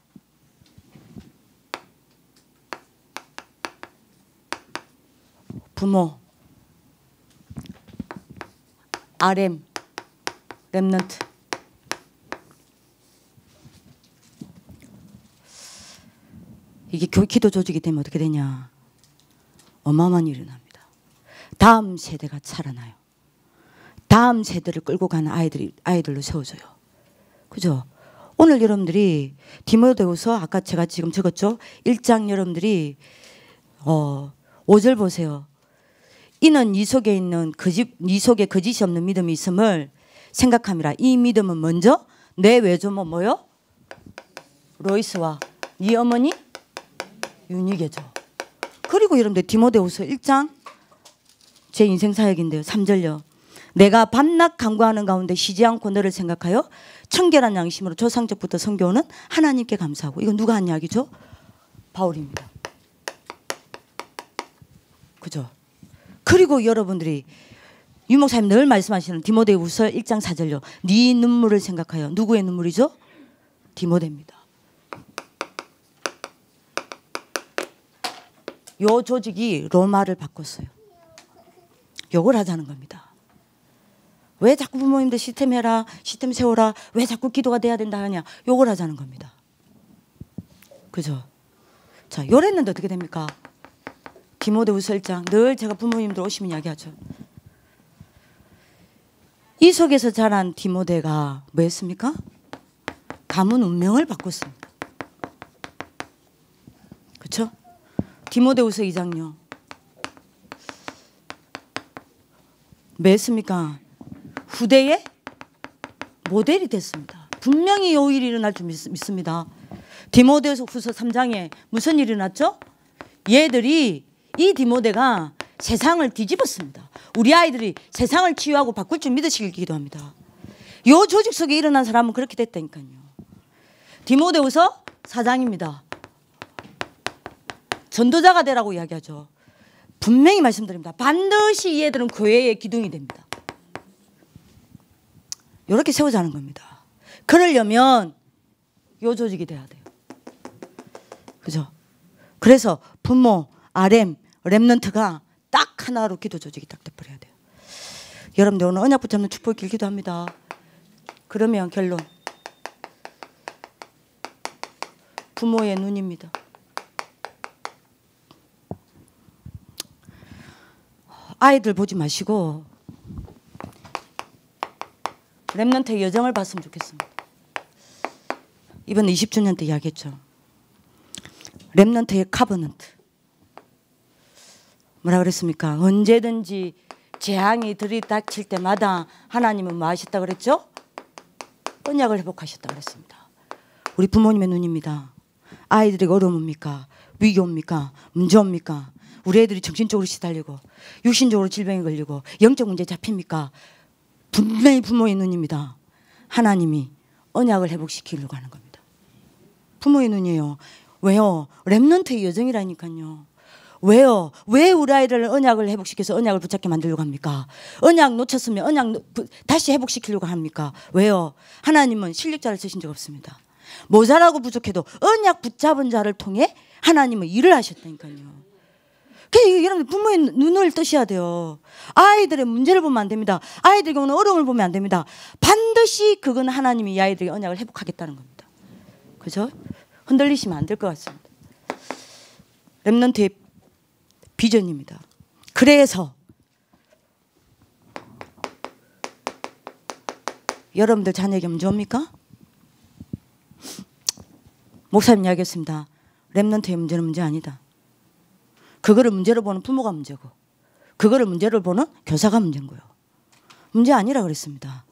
부모, RM, 렘넌트. 이게 기도 조직이 되면 어떻게 되냐? 어마어마한 일이 일어납니다. 다음 세대가 살아나요. 다음 세대를 끌고 가는 아이들로 세워져요. 그죠? 오늘 여러분들이 디모데후서 아까 제가 지금 적었죠? 1장 여러분들이 5절 보세요. 이는 네 속에 있는 네 속에 거짓이 없는 믿음이 있음을 생각함이라. 이 믿음은 먼저 내 외조모 뭐요? 로이스와 네 어머니 유니게죠. 그리고 여러분들 디모데후서 1장 제 인생 사역인데요. 3절요. 내가 밤낮 간구하는 가운데 쉬지 않고 너를 생각하여 청결한 양심으로 조상적부터 섬겨오는 하나님께 감사하고. 이건 누가 한 이야기죠? 바울입니다. 그죠? 그리고 여러분들이 유 목사님 늘 말씀하시는 디모데후서 1장 4절요. 네 눈물을 생각하여. 누구의 눈물이죠? 디모데입니다. 요 조직이 로마를 바꿨어요. 요걸 하자는 겁니다. 왜 자꾸 부모님들 시스템 해라, 시스템 세워라, 왜 자꾸 기도가 돼야 된다 하냐? 요걸 하자는 겁니다. 그죠? 자, 요랬는데 어떻게 됩니까? 디모데후서 1장 늘 제가 부모님들 오시면 이야기하죠. 이 속에서 자란 디모데가 뭐였습니까? 가문 운명을 바꿨습니다. 그렇죠? 디모데후서 2장요. 뭐였습니까? 후대의 모델이 됐습니다. 분명히 요 일이 일어날 줄 믿습니다. 디모데후서 3장에 무슨 일이 일어났죠? 얘들이 이 디모데가 세상을 뒤집었습니다. 우리 아이들이 세상을 치유하고 바꿀 줄 믿으시길 기도합니다. 요 조직 속에 일어난 사람은 그렇게 됐다니까요. 디모데후서 4장입니다. 전도자가 되라고 이야기하죠. 분명히 말씀드립니다. 반드시 이 애들은 교회의 기둥이 됩니다. 이렇게 세우자는 겁니다. 그러려면 요 조직이 돼야 돼요. 그죠? 그래서 부모, RM, 렘넌트가 딱 하나로 기도 조직이 딱 돼버려야 돼요. 여러분들 오늘 언약 붙잡는 축복 길기도 합니다. 그러면 결론. 부모의 눈입니다. 아이들 보지 마시고 렘넌트의 여정을 봤으면 좋겠습니다. 이번 20주년 때 이야기했죠. 렘넌트의 카버넌트. 뭐라 그랬습니까? 언제든지 재앙이 들이닥칠 때마다 하나님은 뭐 하셨다 그랬죠? 언약을 회복하셨다 그랬습니다. 우리 부모님의 눈입니다. 아이들에게 어려움 옵니까? 위기 옵니까? 문제 옵니까? 우리 애들이 정신적으로 시달리고 육신적으로 질병에 걸리고 영적 문제 잡힙니까? 분명히 부모의 눈입니다. 하나님이 언약을 회복시키려고 하는 겁니다. 부모의 눈이에요. 왜요? 렘넌트의 여정이라니까요. 왜요? 왜 우리 아이들을 언약을 회복시켜서 언약을 붙잡게 만들려고 합니까? 언약 놓쳤으면 언약 다시 회복시키려고 합니까? 왜요? 하나님은 실력자를 쓰신 적 없습니다. 모자라고 부족해도 언약 붙잡은 자를 통해 하나님은 일을 하셨다니까요. 그러니까 여러분 부모의 눈을 뜨셔야 돼요. 아이들의 문제를 보면 안 됩니다. 아이들 경우는 어려움을 보면 안 됩니다. 반드시 그건 하나님이 이 아이들의 언약을 회복하겠다는 겁니다. 그죠? 흔들리시면 안 될 것 같습니다. 렘넌트의 비전입니다. 그래서 여러분들 자녀에게 문제 옵니까? 목사님 이야기했습니다. 렘넌트의 문제는 문제 아니다. 그거를 문제로 보는 부모가 문제고 그거를 문제로 보는 교사가 문제인 거예요. 문제 아니라 그랬습니다.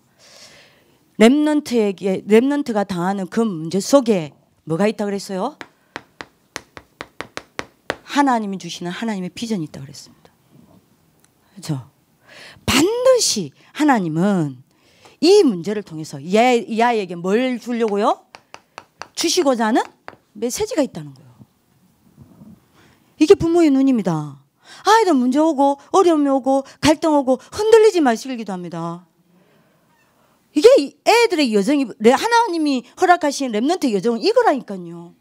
렘넌트가 당하는 그 문제 속에 뭐가 있다 그랬어요? 하나님이 주시는 하나님의 비전이 있다 그랬습니다. 그렇죠? 반드시 하나님은 이 문제를 통해서 이 아이에게 뭘 주려고요? 주시고자 하는 메시지가 있다는 거예요. 이게 부모의 눈입니다. 아이들 문제 오고 어려움이 오고 갈등 오고 흔들리지 마시길 기도합니다. 이게 애들의 여정이 하나님이 허락하신 렘넌트의 여정은 이거라니까요.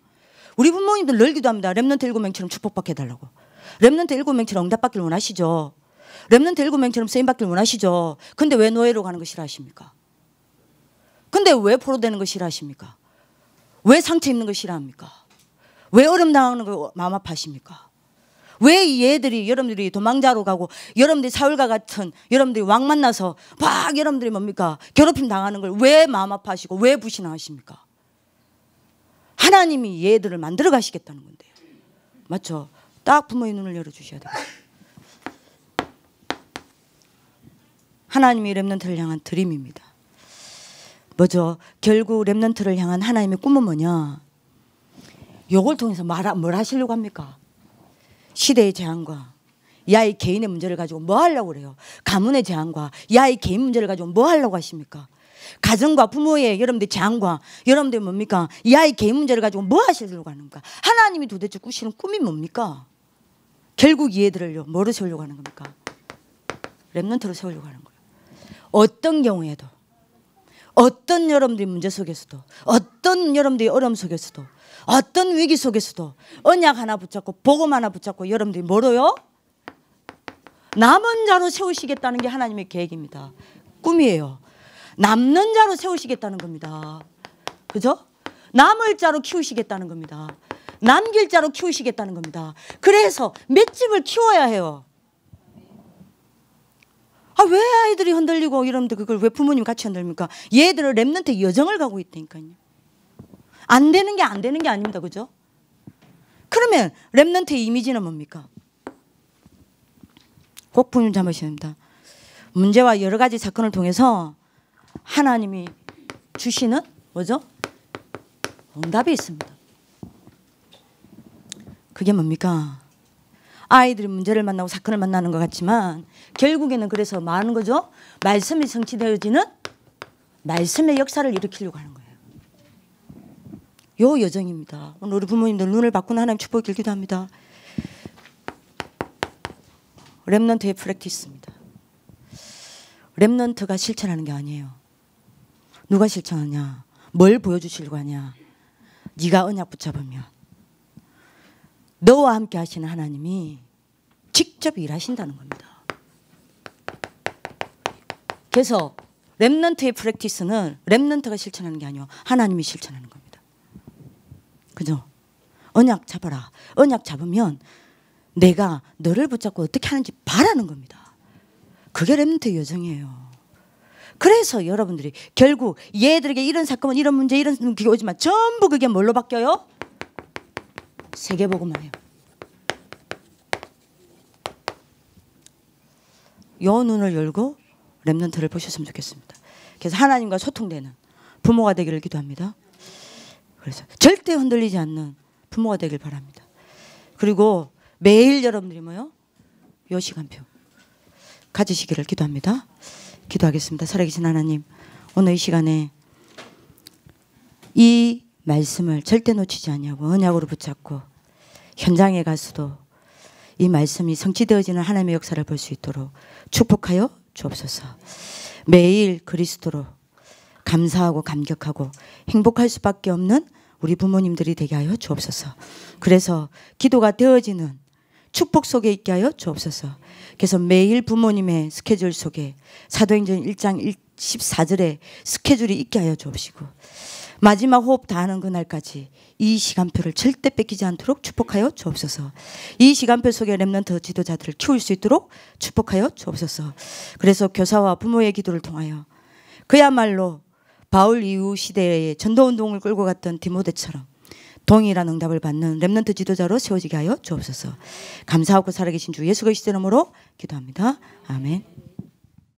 우리 부모님들 늘 기도합니다. 렘넌트 7명처럼 축복받게 해달라고. 렘넌트 7명처럼 응답받기를 원하시죠. 렘넌트 7명처럼 쓰임받기를 원하시죠. 근데 왜 노예로 가는 거 싫어하십니까? 근데 왜 포로되는 거 싫어하십니까? 왜 상처 입는 거 싫어합니까? 왜 어려움 당하는 거 마음 아파하십니까? 왜 이 애들이 여러분들이 도망자로 가고 여러분들이 사울과 같은 여러분들이 왕 만나서 막 여러분들이 뭡니까? 괴롭힘 당하는 걸 왜 마음 아파하시고 왜 불신하십니까? 하나님이 이 애들을 만들어 가시겠다는 건데요. 맞죠? 딱 부모의 눈을 열어주셔야 돼요. 하나님이 렘넌트를 향한 드림입니다. 뭐죠? 결국 렘넌트를 향한 하나님의 꿈은 뭐냐? 요걸 통해서 뭘 하시려고 합니까? 시대의 재앙과 이 아이 개인의 문제를 가지고 뭐 하려고 그래요? 가문의 재앙과 이 아이 개인 문제를 가지고 뭐 하려고 하십니까? 가정과 부모의 여러분들 재앙과 여러분들 뭡니까? 이 아이 개인 문제를 가지고 뭐 하시려고 하는 겁니까? 하나님이 도대체 꾸시는 꿈이 뭡니까? 결국 이 애들을요 뭐로 세우려고 하는 겁니까? 렘넌트로 세우려고 하는 거예요. 어떤 경우에도 어떤 여러분들의 문제 속에서도 어떤 여러분들의 어려움 속에서도 어떤 위기 속에서도 언약 하나 붙잡고 복음 하나 붙잡고 여러분들이 뭐로요? 남은 자로 세우시겠다는 게 하나님의 계획입니다. 꿈이에요. 남는 자로 세우시겠다는 겁니다. 그죠? 남을 자로 키우시겠다는 겁니다. 남길 자로 키우시겠다는 겁니다. 그래서 맷집을 키워야 해요. 왜 아이들이 흔들리고 이러는데 그걸 왜 부모님 같이 흔들립니까? 얘들은 렘넌트의 여정을 가고 있다니까요. 안 되는 게 안 되는 게 아닙니다. 그죠? 그러면 렘넌트의 이미지는 뭡니까? 꼭 분명 잡으셔야 됩니다. 문제와 여러 가지 사건을 통해서 하나님이 주시는 뭐죠? 응답이 있습니다. 그게 뭡니까? 아이들이 문제를 만나고 사건을 만나는 것 같지만 결국에는 그래서 뭐 하는 거죠? 말씀이 성취되어지는 말씀의 역사를 일으키려고 하는 거예요. 요 여정입니다. 오늘 우리 부모님들 눈을 받고는 하나님 축복 길기도 합니다. 렘넌트의 프랙티스입니다. 렘넌트가 실천하는 게 아니에요. 누가 실천하냐? 뭘 보여주시려고 하냐? 네가 언약 붙잡으면 너와 함께 하시는 하나님이 직접 일하신다는 겁니다. 그래서 렘넌트의 프랙티스는 렘넌트가 실천하는 게 아니고 하나님이 실천하는 겁니다. 그죠? 언약 잡아라. 언약 잡으면 내가 너를 붙잡고 어떻게 하는지 바라는 겁니다. 그게 렘넌트의 여정이에요. 그래서 여러분들이 결국 얘들에게 이런 사건, 이런 문제, 이런 게 오지만 전부 그게 뭘로 바뀌어요? 세계복음만 해요. 요 눈을 열고 렘넌트를 보셨으면 좋겠습니다. 그래서 하나님과 소통되는 부모가 되기를 기도합니다. 그래서 절대 흔들리지 않는 부모가 되길 바랍니다. 그리고 매일 여러분들이 뭐요? 요 시간표 가지시기를 기도합니다. 기도하겠습니다. 살아계신 하나님, 오늘 이 시간에 이 말씀을 절대 놓치지 않냐고 언약으로 붙잡고 현장에 가서도 이 말씀이 성취되어지는 하나님의 역사를 볼 수 있도록 축복하여 주옵소서. 매일 그리스도로 감사하고 감격하고 행복할 수밖에 없는 우리 부모님들이 되게 하여 주옵소서. 그래서 기도가 되어지는 축복 속에 있게 하여 주옵소서. 그래서 매일 부모님의 스케줄 속에 사도행전 1장 14절에 스케줄이 있게 하여 주옵시고 마지막 호흡 다하는 그날까지 이 시간표를 절대 뺏기지 않도록 축복하여 주옵소서. 이 시간표 속에 렘넌트 지도자들을 키울 수 있도록 축복하여 주옵소서. 그래서 교사와 부모의 기도를 통하여 그야말로 바울 이후 시대의 전도운동을 끌고 갔던 디모데처럼 동일한 응답을 받는 렘넌트 지도자로 세워지게 하여 주옵소서. 감사하고 살아계신 주 예수 그리스도의 이름으로 기도합니다. 아멘.